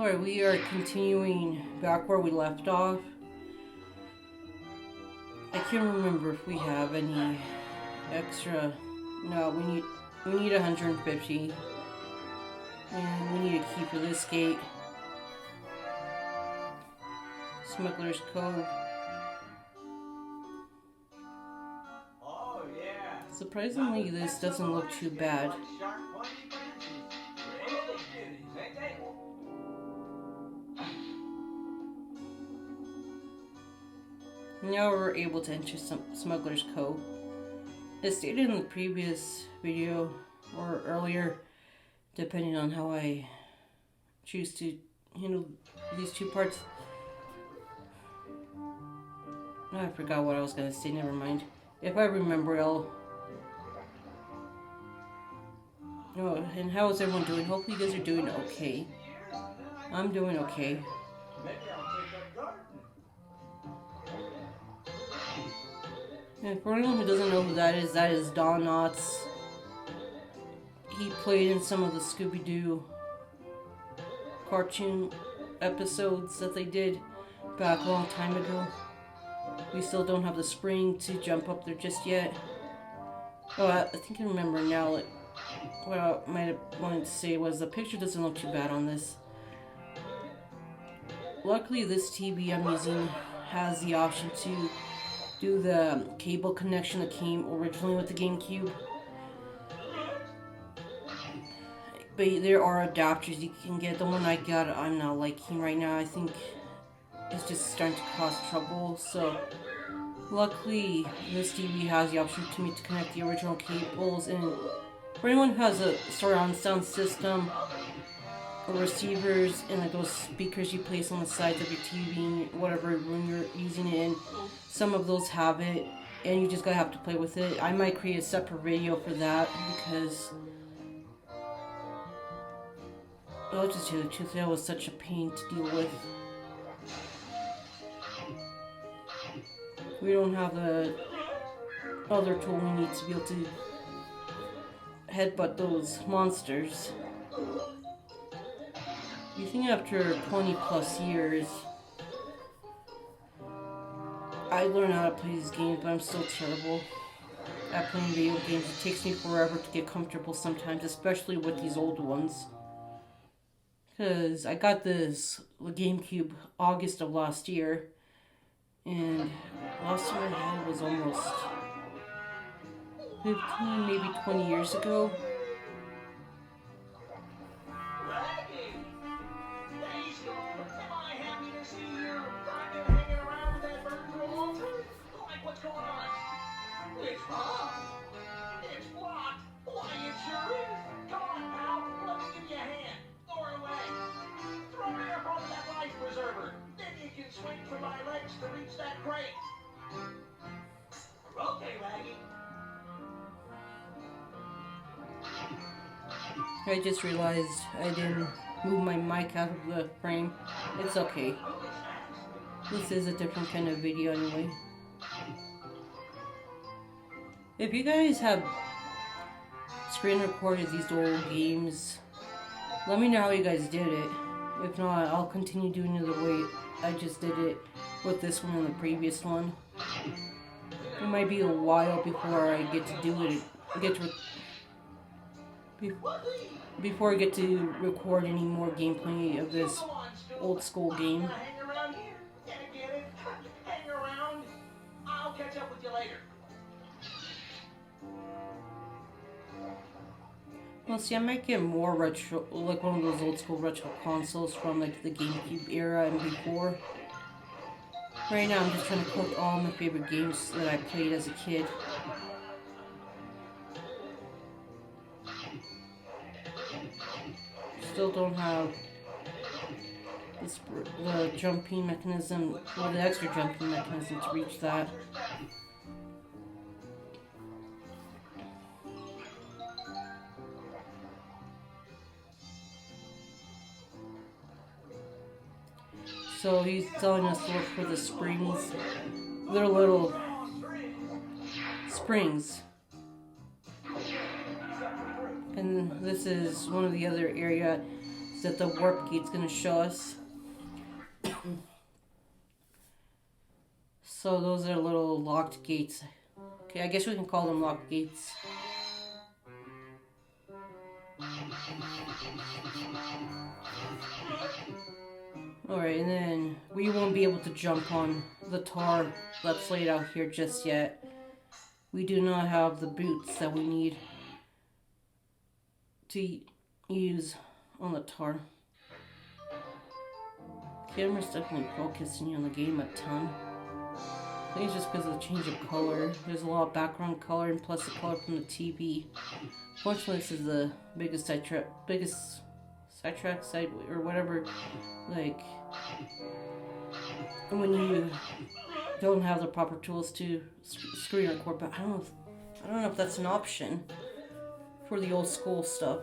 Alright, we are continuing back where we left off. I can't remember if we have any extra. No, we need 150. And we need a key for this gate. Smuggler's Cove. Oh, yeah. Surprisingly, this doesn't look too bad. Now we're able to enter some Smuggler's Cove. As stated in the previous video, or earlier, depending on how I choose to handle these two parts. Oh, I forgot what I was going to say, never mind. If I remember, I'll... Oh, and how is everyone doing? Hopefully you guys are doing okay. I'm doing okay. And for anyone who doesn't know who that is Don Knotts. He played in some of the Scooby-Doo cartoon episodes that they did back a long time ago. We still don't have the spring to jump up there just yet. Oh, I think I remember now. What I might have wanted to say was the picture doesn't look too bad on this. Luckily, this TV I'm using has the option to do the cable connection that came originally with the GameCube. But there are adapters you can get. The one I got, I'm not liking right now. I think it's just starting to cause trouble. So, luckily, this TV has the option to me to connect the original cables. And for anyone who has a surround sound system or receivers and like those speakers you place on the sides of your TV, whatever room you're using it in, some of those have it, and you just gotta have to play with it. I might create a separate video for that because I'll just tell you the truth, that was such a pain to deal with. We don't have the other tool we need to be able to headbutt those monsters. You think after 20 plus years I learned how to play these games, but I'm still terrible at playing video games. It takes me forever to get comfortable sometimes, especially with these old ones. Because I got the GameCube August of last year, and last time I had it was almost 15, maybe 20 years ago. I just realized I didn't move my mic out of the frame. It's okay. This is a different kind of video anyway. If you guys have screen recorded these old games, let me know how you guys did it. If not, I'll continue doing it the way I just did it with this one and the previous one. It might be a while before I get to do it. Before I get to record any more gameplay of this old school game. I'll catch up with you later. Well, see, I might get more retro, like one of those old school retro consoles from like the GameCube era and before. Right now, I'm just trying to collect all my favorite games that I played as a kid. Still don't have the jumping mechanism, or the extra jumping mechanism to reach that. So he's telling us to look for the springs. They're little springs. And this is one of the other area that the warp gate's gonna show us. So those are little locked gates. Okay, I guess we can call them locked gates. Alright, and then we won't be able to jump on the tar that's laid out here just yet. We do not have the boots that we need to use on the tar. Camera's definitely focusing on the game a ton. I think it's just because of the change of color. There's a lot of background color and plus the color from the TV. Fortunately, this is the biggest sidetrack, or whatever. Like, when you don't have the proper tools to screen record, but I don't know if that's an option for the old school stuff.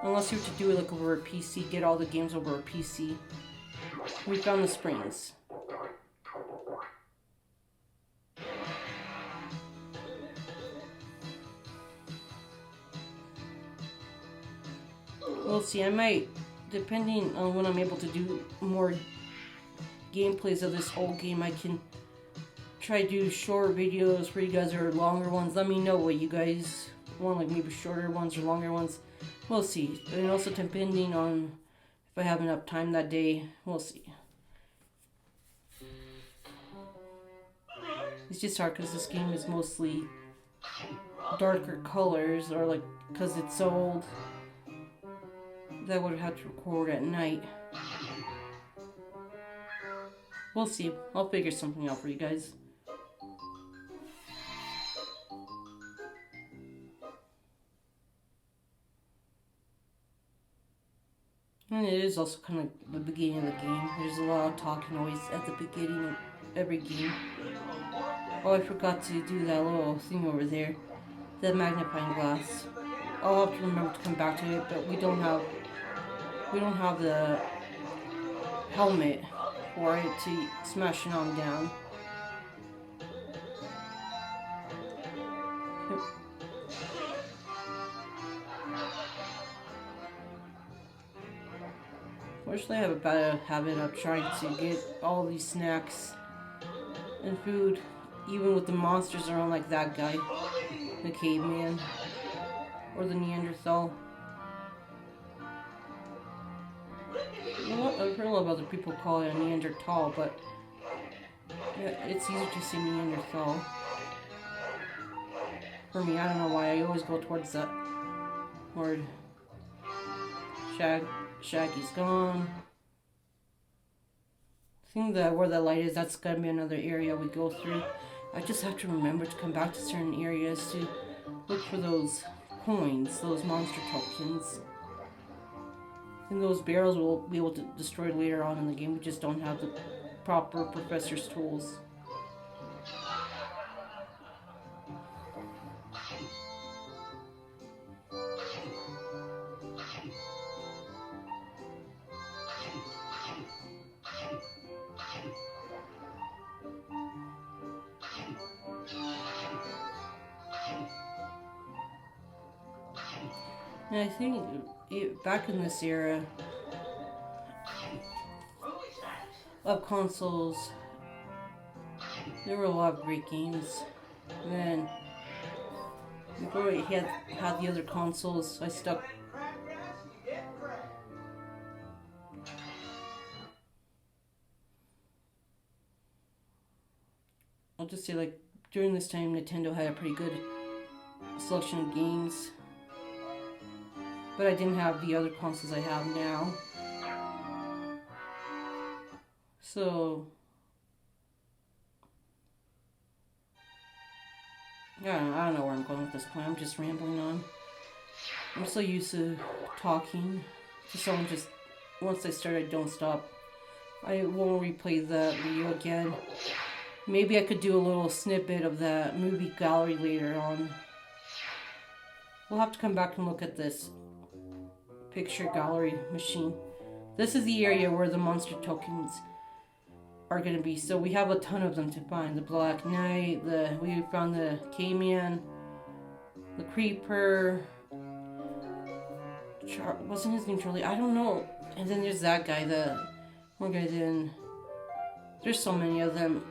Unless you have to do it like over a PC, get all the games over a PC. We found the springs. We'll see, I might, depending on when I'm able to do more gameplays of this old game, I can try to do short videos for you guys or longer ones. Let me know what you guys want, like maybe shorter ones or longer ones. We'll see. And also depending on if I have enough time that day, we'll see. It's just hard because this game is mostly darker colors, or like because it's so old that I would have to record at night. We'll see. I'll figure something out for you guys. And it is also kind of the beginning of the game. There's a lot of talking always at the beginning of every game. Oh, I forgot to do that little thing over there. That magnifying glass. I'll have to remember to come back to it, but we don't have the helmet for it to smash it on down. Fortunately, I have a bad habit of trying to get all these snacks and food, even with the monsters around, like that guy, the caveman, or the Neanderthal. You know what? I've heard a lot of other people call it a Neanderthal, but yeah, it's easier to say Neanderthal. For me, I don't know why I always go towards that word. Shaggy's gone. I think that where the light is, that's gonna be another area we go through. I just have to remember to come back to certain areas to look for those coins, those monster tokens. And those barrels we'll be able to destroy later on in the game. We just don't have the proper professor's tools. And I think back in this era of consoles, there were a lot of great games. And then before we had the other consoles, I stuck. I'll just say, like, during this time, Nintendo had a pretty good selection of games. But I didn't have the other consoles I have now. So yeah, I don't know where I'm going with this point. I'm just rambling on. I'm so used to talking to someone, just once I start, I don't stop. I won't replay that video again. Maybe I could do a little snippet of that movie gallery later on. We'll have to come back and look at this picture gallery machine. This is the area where the monster tokens are going to be. So we have a ton of them to find. The Black Knight, we found the Caveman, the Creeper, wasn't his name Charlie? I don't know. And then there's that guy, the one guy. Then there's so many of them.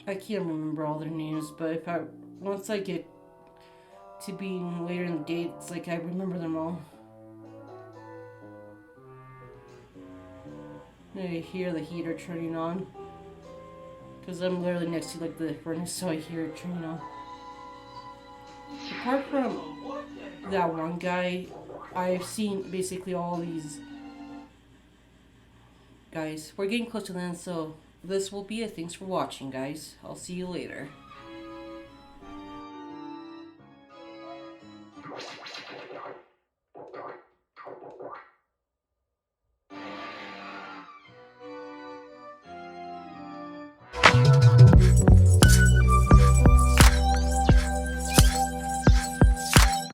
I can't remember all their names, but if I once I get to being later in the day, it's like I remember them all. I hear the heater turning on because I'm literally next to like the furnace, so I hear it turning on. Apart from that one guy, I've seen basically all these guys. We're getting close to the end, so this will be it. Thanks for watching, guys. I'll see you later.